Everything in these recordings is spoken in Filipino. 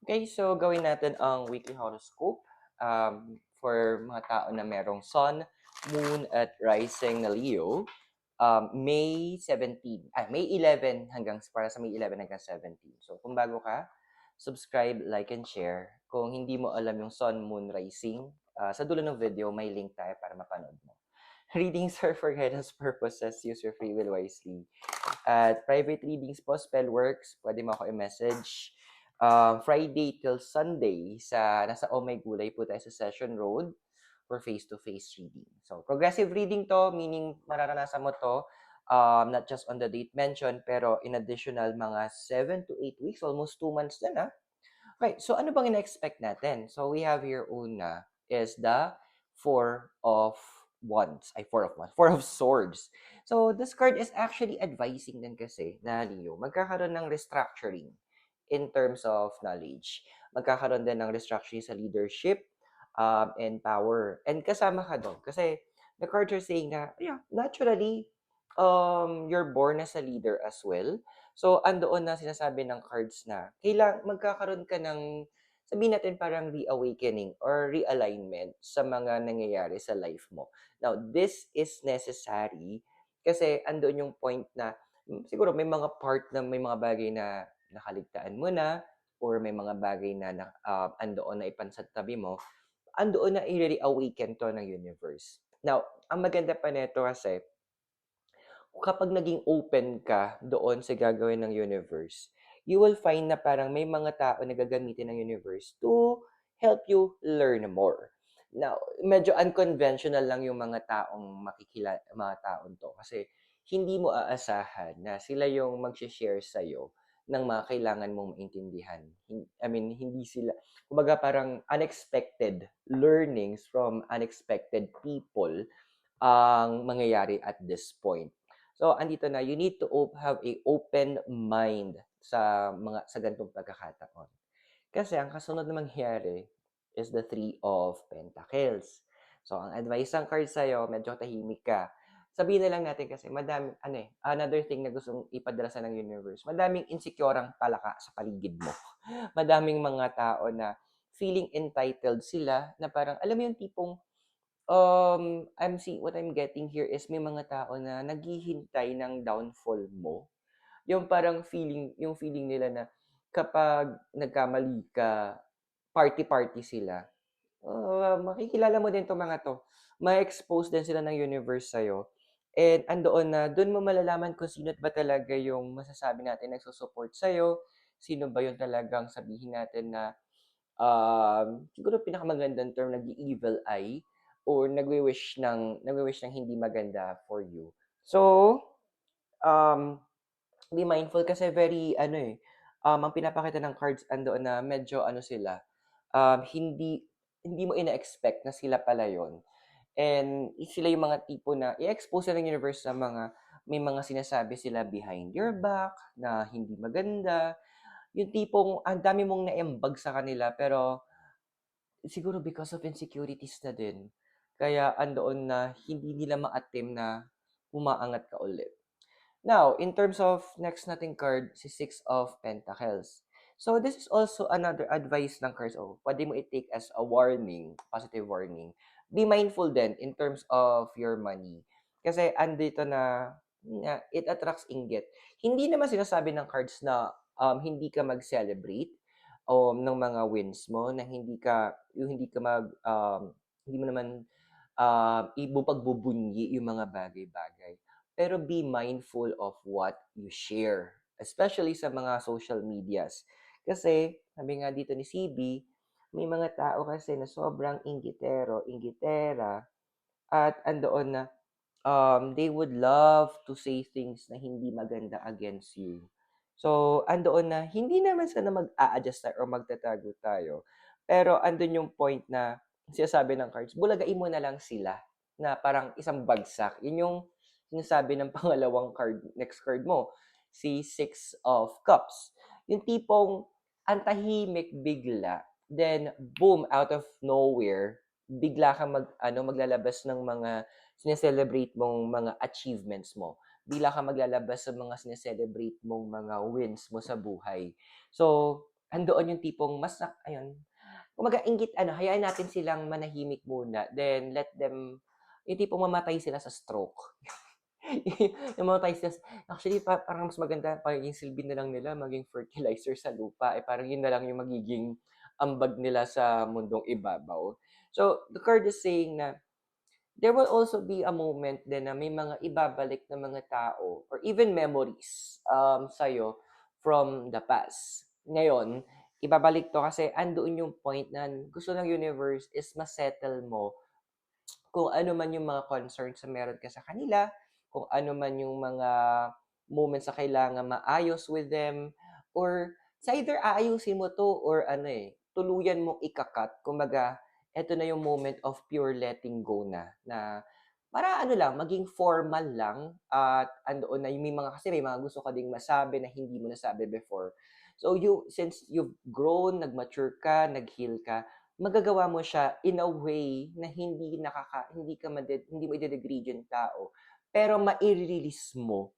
Okay, so gawin natin ang weekly horoscope for mga tao na merong Sun, Moon, at Rising na Leo. May 11 para sa May 11 hanggang 17. So kung bago ka, subscribe, like, and share. Kung hindi mo alam yung Sun, Moon, Rising, sa dulo ng video, may link tayo para mapanood mo. Readings are for guidance purposes. Use your free will wisely. At private readings po, spell works, pwede mo ako i-message. Friday till Sunday, nasa Oh My Gulay po tayo sa Session Road for face-to-face reading. So, progressive reading to, meaning mararanasan mo to, not just on the date mentioned, pero in additional mga 7 to 8 weeks, almost 2 months na. Okay, so ano bang ina-expect natin? So, we have here una is the Four of Wands. Four of Swords. So, this card is actually advising din kasi na Leo, magkakaroon ng restructuring in terms of knowledge. Magkakaroon din ng restructuring sa leadership and power. And kasama ka doon. Kasi the cards are saying na, yeah, naturally, you're born as a leader as well. So, andoon na sinasabi ng cards na magkakaroon ka ng, sabihin natin parang reawakening or realignment sa mga nangyayari sa life mo. Now, this is necessary kasi andoon yung point na siguro may mga part na may mga bagay na nakaligtaan mo na or may mga bagay na andoon na ipansat tabi mo, andoon na i-reawaken to ng universe. Now, ang maganda pa nito kasi, kapag naging open ka doon sa gagawin ng universe, you will find na parang may mga tao na gagamitin ng universe to help you learn more. Now, medyo unconventional lang yung mga taong to kasi hindi mo aasahan na sila yung mag-share sa'yo ng mga kailangan mong maintindihan. Hindi sila, kumbaga parang unexpected learnings from unexpected people ang mangyayari at this point. So, andito na, you need to have a open mind sa ganitong pagkakataon. Kasi ang kasunod na mangyayari is the Three of Pentacles. So, ang advice ng card sa'yo, medyo tahimik ka. Sabihin na lang natin kasi another thing na gustong ipadala sa ng universe, madaming insecure palaka sa paligid mo. Madaming mga tao na feeling entitled sila na parang, alam mo yung tipong what I'm getting here is may mga tao na naghihintay ng downfall mo. Yung feeling nila na kapag nagkamali ka, party-party sila. Makikilala mo din 'tong mga 'to. Ma-expose din sila ng universe sa'yo. And andoon na, doon mo malalaman kung sino ba talaga yung masasabi natin nagsusupport sa'yo, sino ba yung talagang sabihin natin na siguro pinakamagandang term, nag-e-evil eye or nagwi-wish ng hindi maganda for you. So, um, be mindful kasi ang pinapakita ng cards andoon na medyo sila, hindi hindi mo ina-expect na sila pala yon. And sila yung mga tipo na i-expose ng universe sa may mga sinasabi sila behind your back na hindi maganda. Yung tipong ang dami mong naiambag sa kanila pero siguro because of insecurities na din. Kaya andoon na hindi nila ma-attempt na umaangat ka ulit. Now, in terms of next nating card, si Six of Pentacles. So, this is also another advice ng cards. Pwede mo i-take as a warning, positive warning. Be mindful then in terms of your money. Kasi andito na it attracts inggit. Hindi naman sinasabi ng cards na hindi ka mag-celebrate ng mga wins mo, na hindi mo naman pagbubunyi yung mga bagay-bagay. Pero be mindful of what you share, especially sa mga social medias. Kasi, sabi nga dito ni CB, may mga tao kasi na sobrang inggitero, inggitera, at andoon na they would love to say things na hindi maganda against you. So, andoon na, hindi naman sana mag-a-adjust tayo or magtatago tayo. Pero andun yung point na sinasabi ng cards, bulagain mo na lang sila na parang isang bagsak. Yun yung sinasabi ng pangalawang card, next card mo, si Six of Cups. Yung tipong antahimik bigla, then boom, out of nowhere, bigla kang maglalabas ng mga sineselebrate mong mga achievements mo. Bigla kang maglalabas sa mga sineselebrate mong mga wins mo sa buhay. So, andoon yung tipong mas ayun, kumbaga hayaan natin silang manahimik muna, then let them yung tipong mamatay sila sa stroke. Namatay sila actually parang mas maganda pagiging silbi na lang nila maging fertilizer sa lupa, parang yun na lang yung magiging ambag nila sa mundong ibabaw. So, the card is saying na there will also be a moment din na may mga ibabalik na mga tao or even memories, sa'yo from the past. Ngayon, ibabalik 'to kasi andoon yung point na gusto ng universe is ma-settle mo kung ano man yung mga concerns na meron ka sa kanila, kung ano man yung mga moments na kailangan maayos with them, or sa either aayusin mo 'to or tuluyan mong ika-cut. Kumbaga, eto na yung moment of pure letting go na para lang, maging formal lang at andoon na yung may mga gusto ka ding masabi na hindi mo nasabi before. So, since you've grown, nag-mature ka, nag-heal ka, magagawa mo siya in a way na hindi mo ide-degrade yung tao, pero mai-release mo,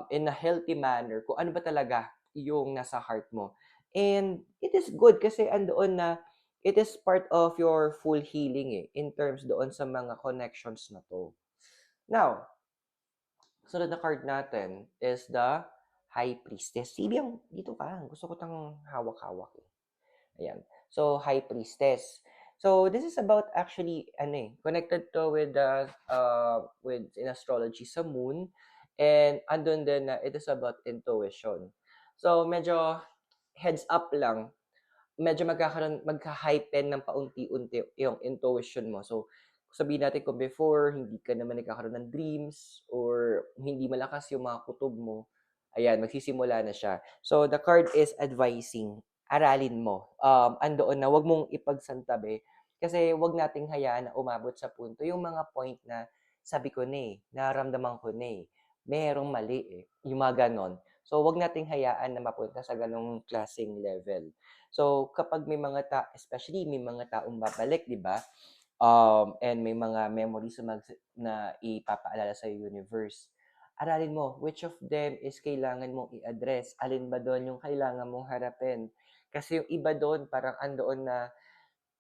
in a healthy manner kung ano ba talaga yung nasa heart mo. And it is good kasi andoon na it is part of your full healing, in terms doon sa mga connections na 'to. Now, sunod na card natin is the High Priestess. Sibiyang dito ka, gusto ko 'tong hawak-hawak, eh. Ayan. So, High Priestess. So, this is about actually, connected to with in astrology sa moon. And andun din na it is about intuition. So, medyo heads up lang, medyo magha-heighten ng paunti-unti yung intuition mo. So, sabihin natin kung before, hindi ka naman nagkakaroon ng dreams or hindi malakas yung mga kutob mo, ayan, magsisimula na siya. So, the card is advising, aralin mo. Andoon na, wag mong ipagsantabi kasi wag nating hayaan na umabot sa punto yung mga point na sabi ko na nararamdaman ko na merong mali yung mga ganon. So, wag nating hayaan na mapunta sa ganong klaseng level. So, kapag may mga especially may mga taong babalik, 'di ba? And may mga memories na ipapaalala sa universe. Aralin mo which of them is kailangan mong i-address. Alin ba doon yung kailangan mong harapin? Kasi yung iba doon parang andoon na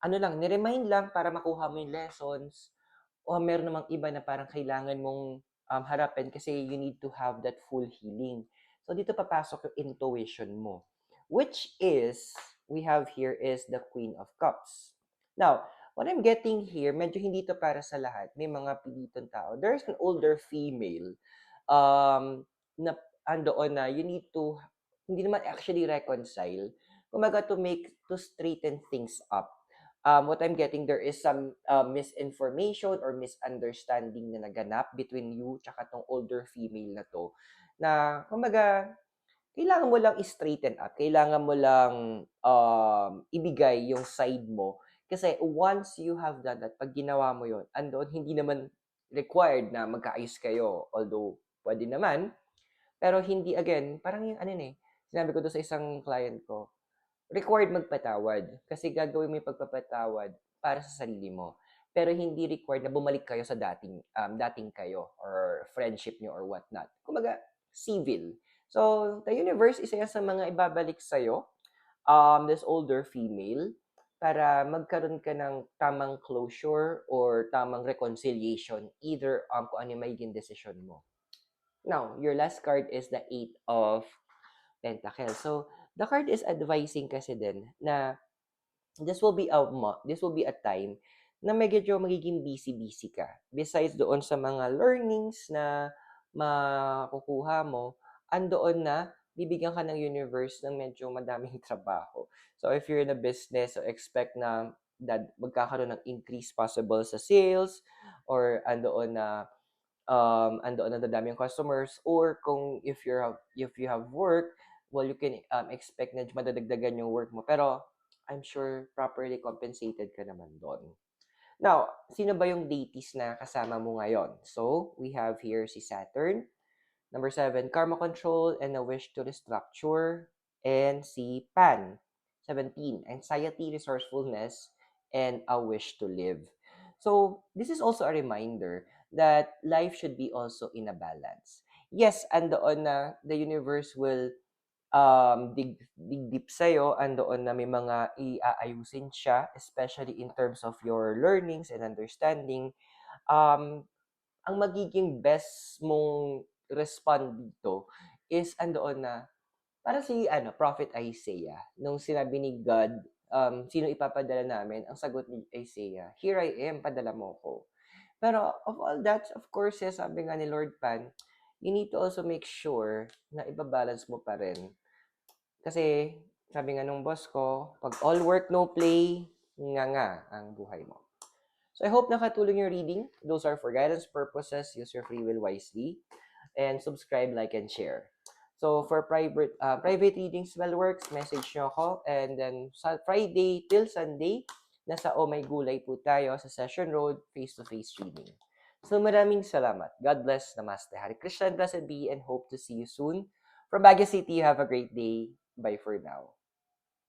lang, ni-remind lang para makuha mo yung lessons. O meron namang iba na parang kailangan mong harapin kasi you need to have that full healing. So dito papasok yung intuition mo. Which is, we have here is the Queen of Cups. Now, what I'm getting here, medyo hindi to para sa lahat. May mga pilitong tao. There's an older female na andoon na you need to, hindi naman actually reconcile. Kumaga to straighten things up. What I'm getting, there is some misinformation or misunderstanding na naganap between you tsaka tong older female na to. Na, kumbaga, kailangan mo lang i-straighten up. Kailangan mo lang ibigay yung side mo. Kasi once you have done that, pag ginawa mo yon, andon, hindi naman required na magkaayos kayo. Although, pwede naman. Pero hindi, again, parang yung sinabi ko doon sa isang client ko, required magpatawad kasi gagawin mo yung pagpapatawad para sa sarili mo. Pero hindi required na bumalik kayo sa dating kayo or friendship nyo or whatnot. Kumbaga, civil. So, the universe, isa yan sa mga ibabalik sa'yo, this older female, para magkaroon ka ng tamang closure or tamang reconciliation, either kung ano yung magiging decision mo. Now, your last card is the Eight of Pentacles. So, the card is advising kasi din na this will be a time na medyo magiging busy-busy ka. Besides doon sa mga learnings na makukuha mo, andoon na bibigyan ka ng universe ng medyo madaming trabaho. So if you're in a business, so expect na magkakaroon ng increase possible sa sales or andoon na dadami yung customers, or kung if you have work, well, you can expect na madadagdagan yung work mo, pero I'm sure properly compensated ka naman doon. Now, sino ba yung deities na kasama mo ngayon? So, we have here si Saturn, number 7, karma control and a wish to restructure, and si Pan, 17, anxiety, resourcefulness, and a wish to live. So, this is also a reminder that life should be also in a balance. Yes, andoon na the universe will dig deep sa'yo, andoon na may mga iaayusin siya, especially in terms of your learnings and understanding. Ang magiging best mong respond dito is andoon na, para si Prophet Isaiah, nung sinabi ni God, sino ipapadala namin? Ang sagot ni Isaiah, "Here I am, padala mo ko." Pero of all that, of course, sabi nga ni Lord Pan, you need to also make sure na ibabalance mo pa rin. Kasi sabi nga nung boss ko, pag all work, no play, nga ang buhay mo. So I hope nakatulong yung reading. Those are for guidance purposes. Use your free will wisely. And subscribe, like, and share. So for private readings, well works, message nyo ako. And then sa Friday till Sunday, nasa Oh My Gulay po tayo sa Session Road, face-to-face reading. So maraming salamat. God bless. Namaste. Hare Krishna, blessed be, and hope to see you soon. From Baguio City, have a great day. Bye for now.